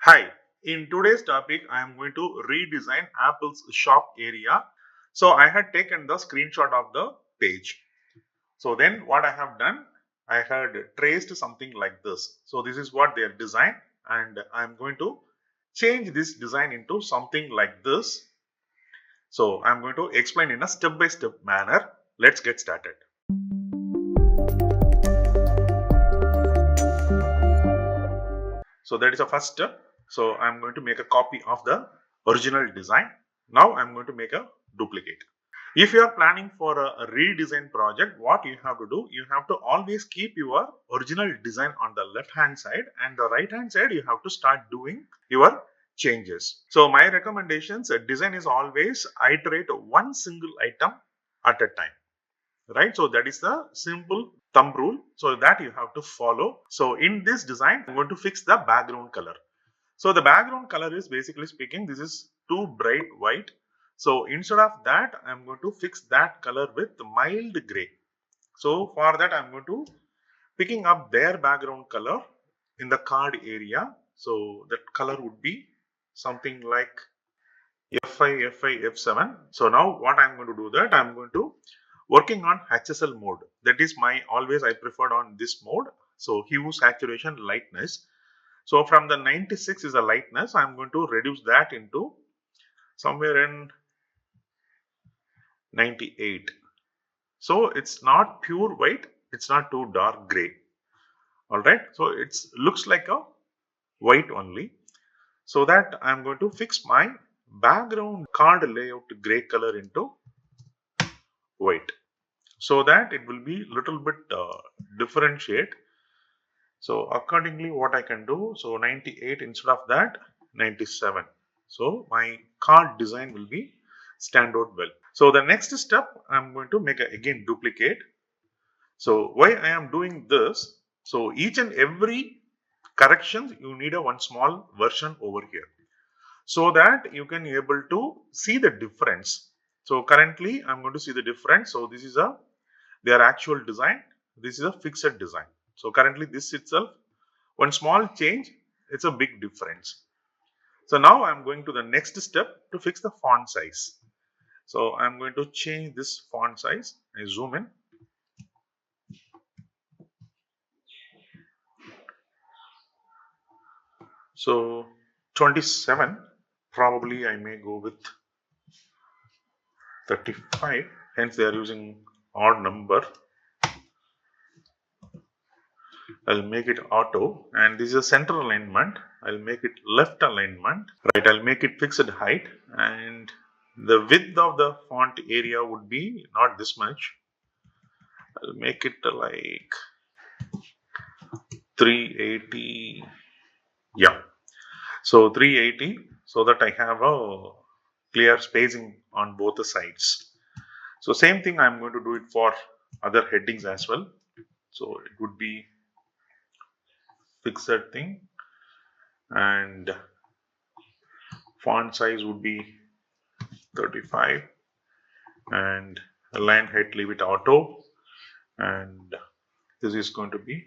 Hi, in today's topic, I am going to redesign Apple's shop area. So I had taken the screenshot of the page. So then what I have done, I had traced something like this. So this is what they are designed, and I'm going to change this design into something like this. So I'm going to explain in a step-by-step manner. Let's get started. So that is the first step. So I'm going to make a copy of the original design. Now I'm going to make a duplicate. If you are planning for a redesign project, what you have to do, you have to always keep your original design on the left hand side, and the right hand side you have to start doing your changes. So my recommendations, design is always iterate one single item at a time, right? So that is the simple thumb rule, so that you have to follow. So in this design, I'm going to fix the background color. So the background color is, basically speaking, this is too bright white. So instead of that, I'm going to fix that color with mild gray. So for that, I'm going to picking up their background color in the card area. So that color would be something like F5, F5, F7. So now what I'm going to do, that I'm going to working on HSL mode. That is my always I preferred on this mode. So hue, saturation, lightness. So from the 96 is a lightness, I'm going to reduce that into somewhere in 98. So it's not pure white, it's not too dark gray. All right, so it looks like a white only. So that I'm going to fix my background card layout gray color into white, so that it will be little bit differentiate. So accordingly, what I can do, so 98 instead of that 97. So my card design will be stand out well. So the next step, I'm going to make again duplicate. So why I am doing this? So each and every corrections, you need a one small version over here, so that you can able to see the difference. So currently I'm going to see the difference. So this is their actual design. This is a fixed design. So currently this itself, one small change, it's a big difference. So now I'm going to the next step to fix the font size. So I'm going to change this font size. I zoom in. So 27, probably I may go with 35. Hence they are using odd number. I'll make it auto, and this is a center alignment. I'll make it left alignment, right? I'll make it fixed height, and the width of the font area would be not this much. I'll make it like 380. Yeah, so 380, so that I have a clear spacing on both the sides. So same thing I'm going to do it for other headings as well. So it would be fixed thing, and font size would be 35, and align height, leave it auto, and this is going to be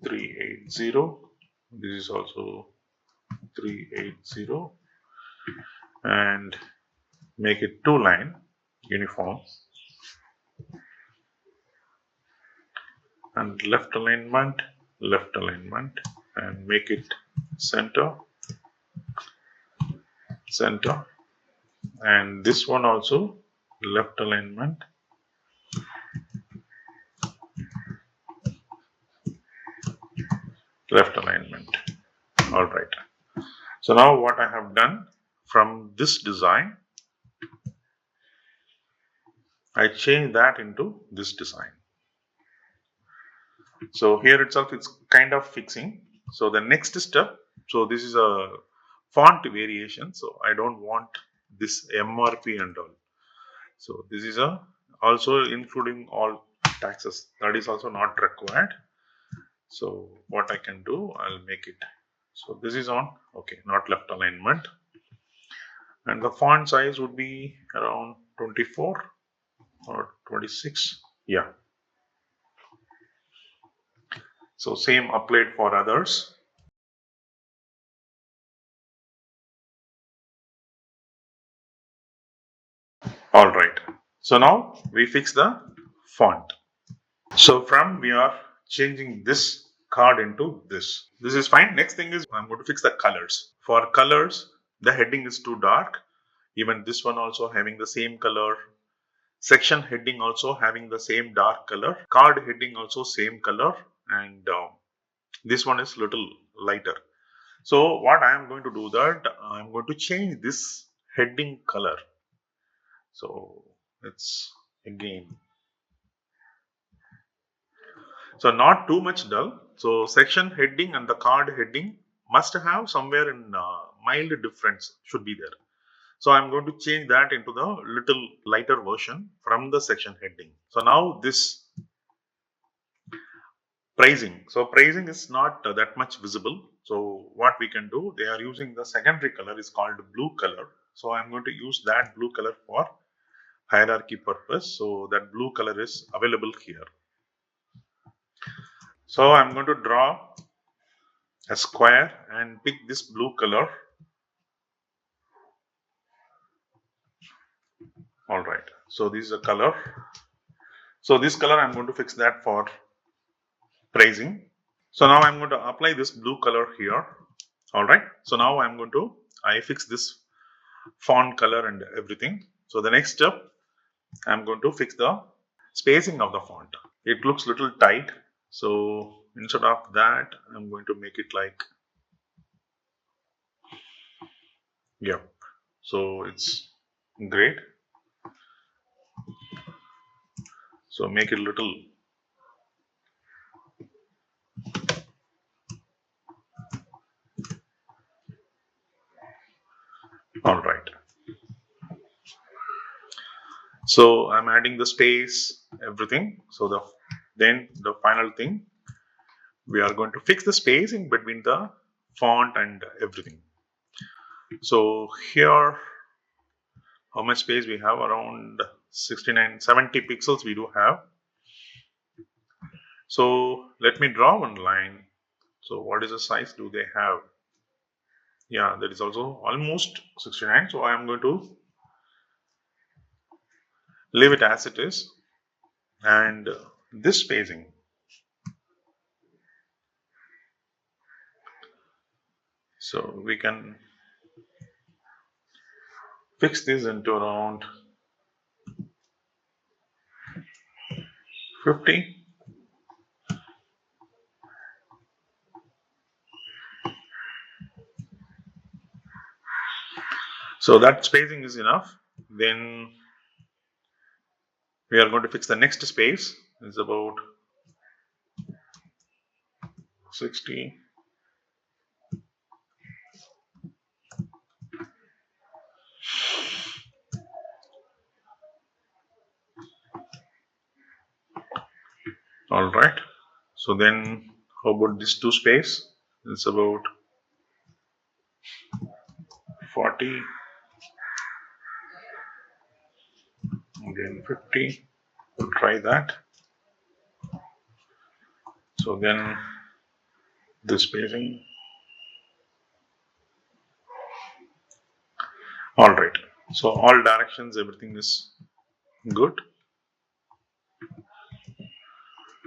380. This is also 380, and make it two line uniform, and left alignment, and make it center, and this one also left alignment, all right. So now what I have done, from this design I change that into this design. So here itself it's kind of fixing. So the next step, so this is a font variation, so I don't want this MRP and all. So this is a also including all taxes, that is also not required. So what I can do, I'll make it, so this is on, okay, not left alignment, and the font size would be around 24 or 26. Yeah, so same applied for others. All right. So now we fix the font. So from we are changing this card into this. This is fine. Next thing is I'm going to fix the colors. For colors, the heading is too dark. Even this one also having the same color. Section heading also having the same dark color. Card heading also same color. And this one is little lighter. So what I am going to do that I am going to change this heading color. So it's again, so not too much dull. So section heading and the card heading must have somewhere in mild difference should be there. So I'm going to change that into the little lighter version from the section heading. So now this pricing. So pricing is not that much visible. So what we can do, they are using the secondary color is called blue color. So I'm going to use that blue color for hierarchy purpose. So that blue color is available here. So I'm going to draw a square and pick this blue color. All right. So this is a color. So this color I'm going to fix that for pricing. So now I'm going to apply this blue color here. All right. So now I fix this font color and everything. So the next step, I'm going to fix the spacing of the font. It looks little tight. So instead of that, I'm going to make it like, yeah. So it's great. So make it little. All right. So I'm adding the space, everything. So then the final thing, we are going to fix the spacing between the font and everything. So here, how much space we have? Around 70 pixels we do have. So let me draw one line. So what is the size do they have? Yeah, that is also almost 69. So I am going to leave it as it is. And this spacing. So we can fix this into around 50. So that spacing is enough. Then we are going to fix the next space. It's about 60. All right. So then how about this two space? It's about 40. Again 50. We'll try that. So then this spacing. All right. So all directions, everything is good.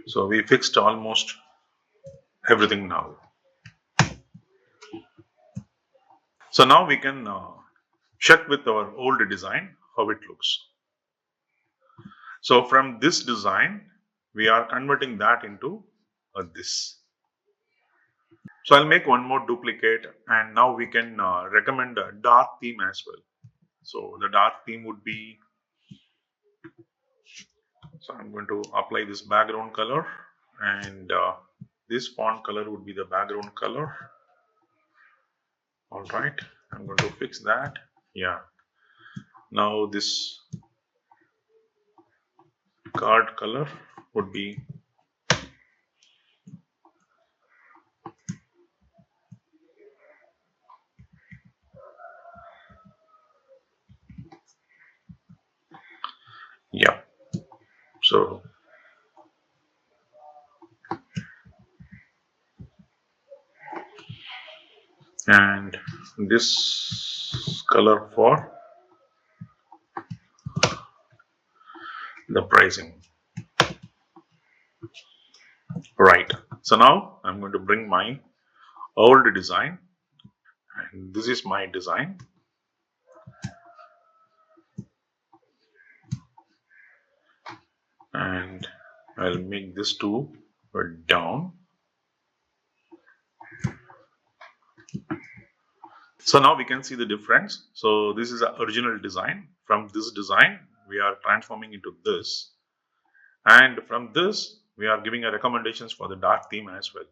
So we fixed almost everything now. So now we can check with our old design how it looks. So from this design, we are converting that into this. So I'll make one more duplicate, and now we can recommend a dark theme as well. So the dark theme would be, so I'm going to apply this background color, and this font color would be the background color. All right, I'm going to fix that. Yeah. Now this card color would be, yeah. So and this color for the pricing. Right. So now I'm going to bring my old design, and this is my design. And I'll make this to down. So now we can see the difference. So this is the original design. From this design, we are transforming into this. And from this, we are giving a recommendations for the dark theme as well.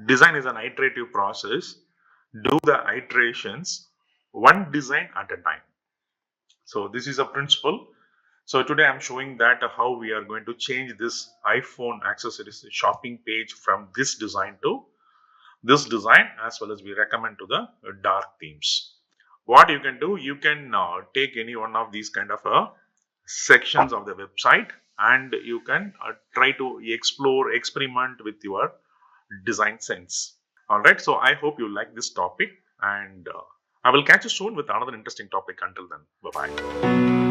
Design is an iterative process. Do the iterations one design at a time. So this is a principle. So today I'm showing that how we are going to change this iPhone accessories shopping page from this design to this design, as well as we recommend to the dark themes. What you can do, you can take any one of these kind of sections of the website, and you can try to explore, experiment with your design sense. All right, so I hope you like this topic, and I will catch you soon with another interesting topic. Until then, bye bye.